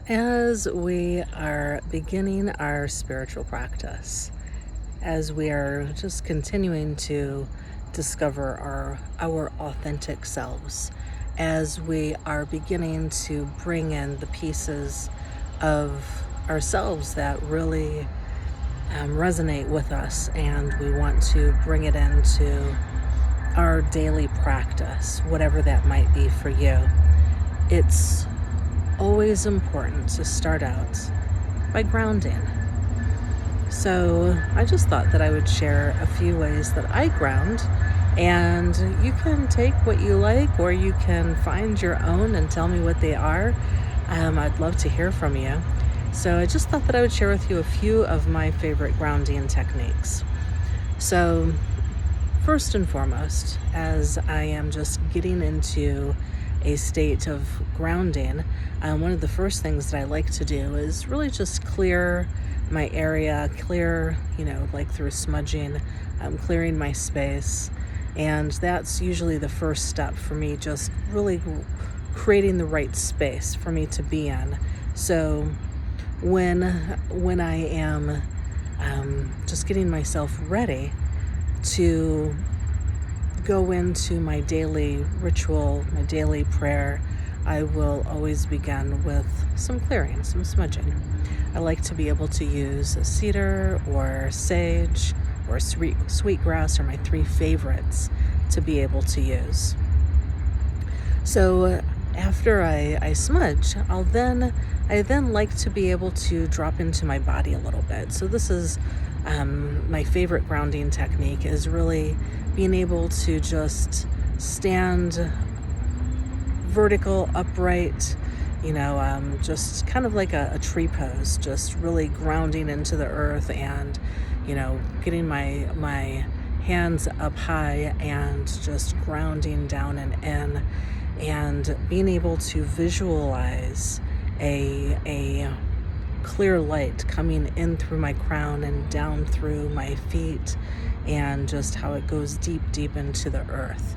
As we are beginning our spiritual practice, as we are just continuing to discover our authentic selves, as we are beginning to bring in the pieces of ourselves that really resonate with us, and we want to bring it into our daily practice, whatever that might be for you, it's always important to start out by grounding. So I just thought that I would share a few ways that I ground, and you can take what you like or you can find your own and tell me what they are. I'd love to hear from you. So I just thought that I would share with you a few of my favorite grounding techniques. So, first and foremost, as I am just getting into a state of grounding, one of the first things that I like to do is really just clear my area, like through smudging, clearing my space. And that's usually the first step for me, just really creating the right space for me to be in. So when I am just getting myself ready to go into my daily ritual, my daily prayer, I will always begin with some clearing, some smudging. I like to be able to use cedar or sage or sweetgrass are my three favorites to be able to use. So after I smudge, I then like to be able to drop into my body a little bit. So this is my favorite grounding technique, is really being able to just stand vertical, upright, just kind of like a tree pose, just really grounding into the earth and, getting my hands up high and just grounding down and in, and being able to visualize a clear light coming in through my crown and down through my feet, and just how it goes deep into the earth.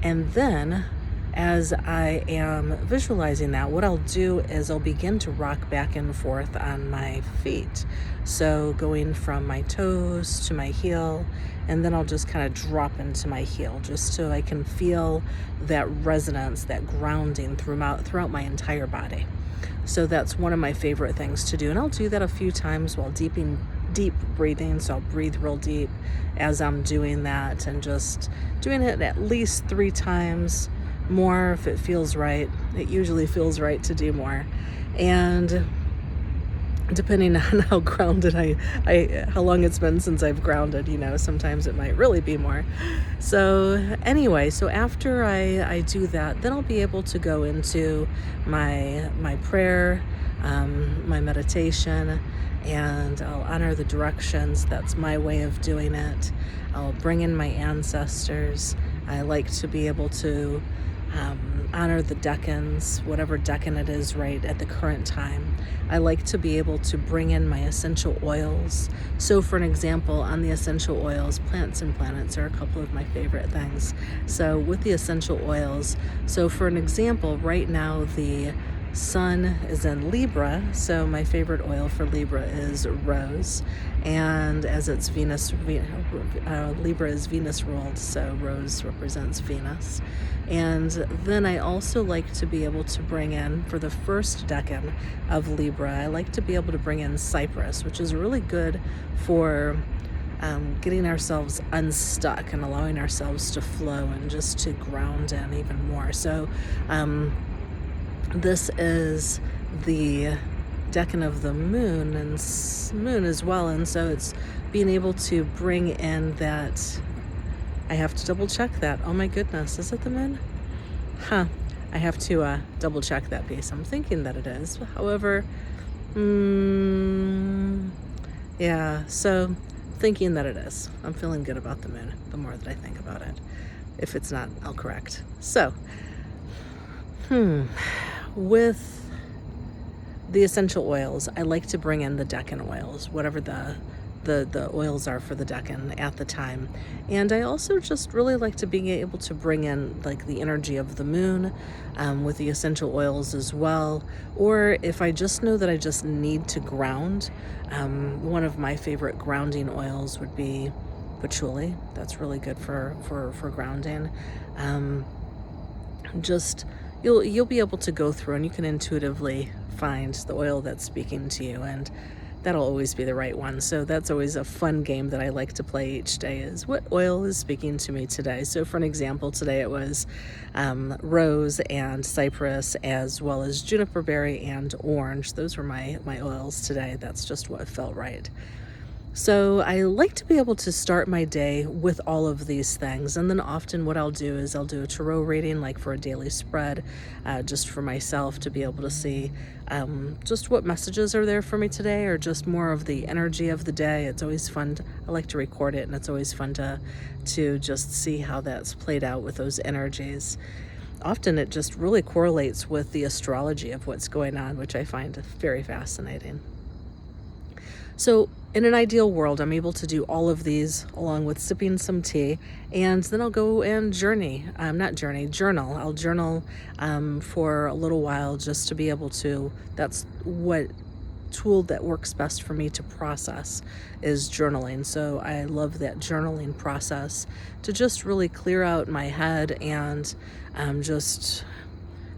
And then as I am visualizing that, what I'll do is I'll begin to rock back and forth on my feet. So going from my toes to my heel, and then I'll just kind of drop into my heel just so I can feel that resonance, that grounding throughout my entire body. So that's one of my favorite things to do. And I'll do that a few times while deep breathing. So I'll breathe real deep as I'm doing that, and just doing it at least 3 times, more if it feels right. It usually feels right to do more. And depending on how grounded how long it's been since I've grounded, sometimes it might really be more. So anyway, so after I do that, then I'll be able to go into my prayer, my meditation, and I'll honor the directions. That's my way of doing it. I'll bring in my ancestors. I like to be able to honor the decans, whatever decan it is right at the current time. I like to be able to bring in my essential oils. So for an example, on the essential oils, plants and planets are a couple of my favorite things. So with the essential oils, so for an example, right now the sun is in Libra, so my favorite oil for Libra is rose, and as it's Libra is Venus ruled, so rose represents Venus. And then I also like to be able to bring in, for the first decan of Libra, I like to be able to bring in cypress, which is really good for getting ourselves unstuck and allowing ourselves to flow and just to ground in even more. So this is the decan of the moon and moon as well, and so it's being able to bring in that. I have to double check that. Oh my goodness, is it the moon? I have to double check that piece. I'm thinking that it is. However, yeah, so thinking that it is. I'm feeling good about the moon the more that I think about it. If it's not, I'll correct. So, with the essential oils, I like to bring in the decan oils, whatever the the oils are for the Deccan at the time. And I also just really like to being able to bring in like the energy of the moon with the essential oils as well. Or if I just know that I just need to ground, one of my favorite grounding oils would be patchouli. That's really good for grounding. Um, just you'll be able to go through and you can intuitively find the oil that's speaking to you, and that'll always be the right one. So that's always a fun game that I like to play each day, is what oil is speaking to me today. So for an example, today it was rose and cypress, as well as juniper berry and orange. Those were my oils today. That's just what felt right. So I like to be able to start my day with all of these things. And then often what I'll do is I'll do a tarot reading, like for a daily spread, just for myself to be able to see just what messages are there for me today, or just more of the energy of the day. It's always fun. I like to record it, and it's always fun to just see how that's played out with those energies. Often it just really correlates with the astrology of what's going on, which I find very fascinating. So in an ideal world, I'm able to do all of these along with sipping some tea, and then I'll go and journal. I'll journal for a little while, just to be able to, that's what tool that works best for me to process is journaling. So I love that journaling process to just really clear out my head and just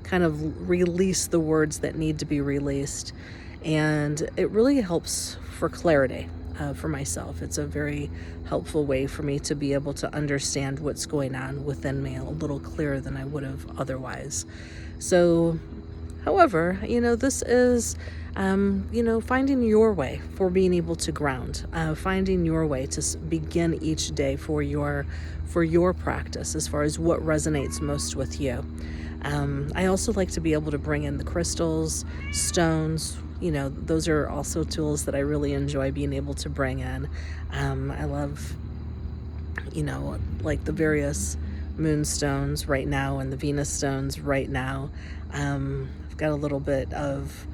kind of release the words that need to be released. And it really helps for clarity for myself. It's a very helpful way for me to be able to understand what's going on within me a little clearer than I would have otherwise. So, however, this is, finding your way for being able to ground, finding your way to begin each day for your practice, as far as what resonates most with you. I also like to be able to bring in the crystals, stones. Those are also tools that I really enjoy being able to bring in. I love, like the various moonstones right now and the Venus stones right now. I've got a little bit of,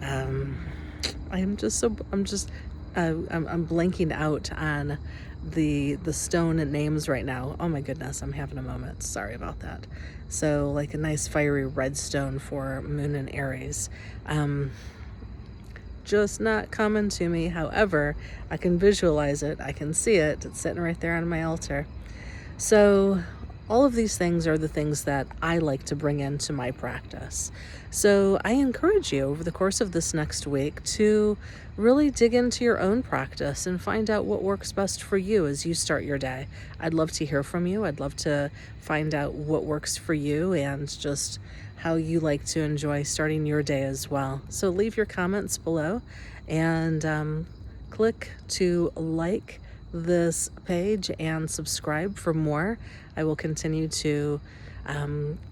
I'm blanking out on the stone names right now. Oh my goodness, I'm having a moment. Sorry about that. So like a nice fiery red stone for Moon and Aries. Just not coming to me. However, I can visualize it. I can see it. It's sitting right there on my altar. So all of these things are the things that I like to bring into my practice. So I encourage you over the course of this next week to really dig into your own practice and find out what works best for you as you start your day. I'd love to hear from you. I'd love to find out what works for you and just how you like to enjoy starting your day as well. So leave your comments below, and click to like this page and subscribe for more. I will continue to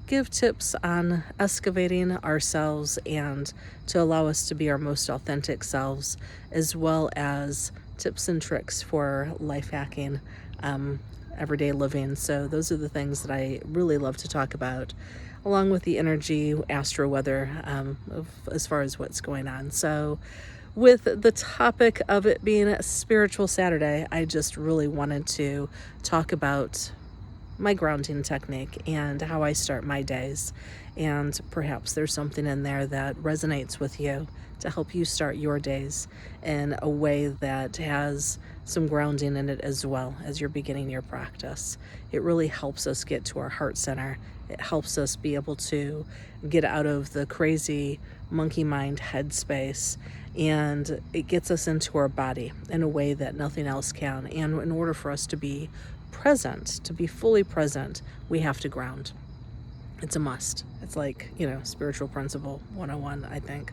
give tips on excavating ourselves and to allow us to be our most authentic selves, as well as tips and tricks for life hacking, everyday living. So those are the things that I really love to talk about, along with the energy, astro weather, as far as what's going on. So with the topic of it being a Spiritual Saturday, I just really wanted to talk about my grounding technique and how I start my days. And perhaps there's something in there that resonates with you to help you start your days in a way that has some grounding in it as well as you're beginning your practice. It really helps us get to our heart center. It helps us be able to get out of the crazy monkey mind headspace, and it gets us into our body in a way that nothing else can. And in order for us to be present, to be fully present, we have to ground. It's a must. It's like, spiritual principle 101, I think.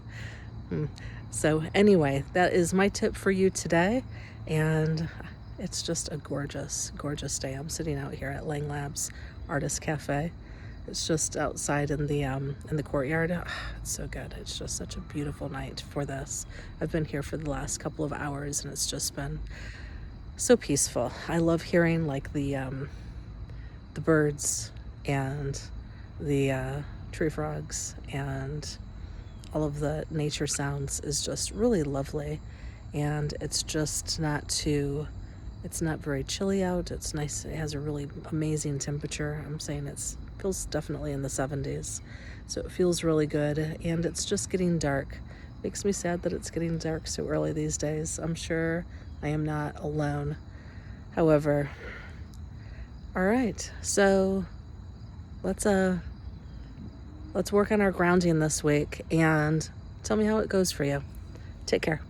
So anyway, that is my tip for you today. And it's just a gorgeous, gorgeous day. I'm sitting out here at Lang Labs Artist Cafe. It's just outside in the courtyard. It's so good. It's just such a beautiful night for this. I've been here for the last couple of hours, and it's just been so peaceful. I love hearing like the birds and the tree frogs, and all of the nature sounds is just really lovely. and it's just it's not very chilly out. It's nice. It has a really amazing temperature. I'm saying it feels definitely in the 70s. So it feels really good, and it's just getting dark. Makes me sad that it's getting dark so early these days. I'm sure I am not alone. However, all right. So let's work on our grounding this week and tell me how it goes for you. Take care.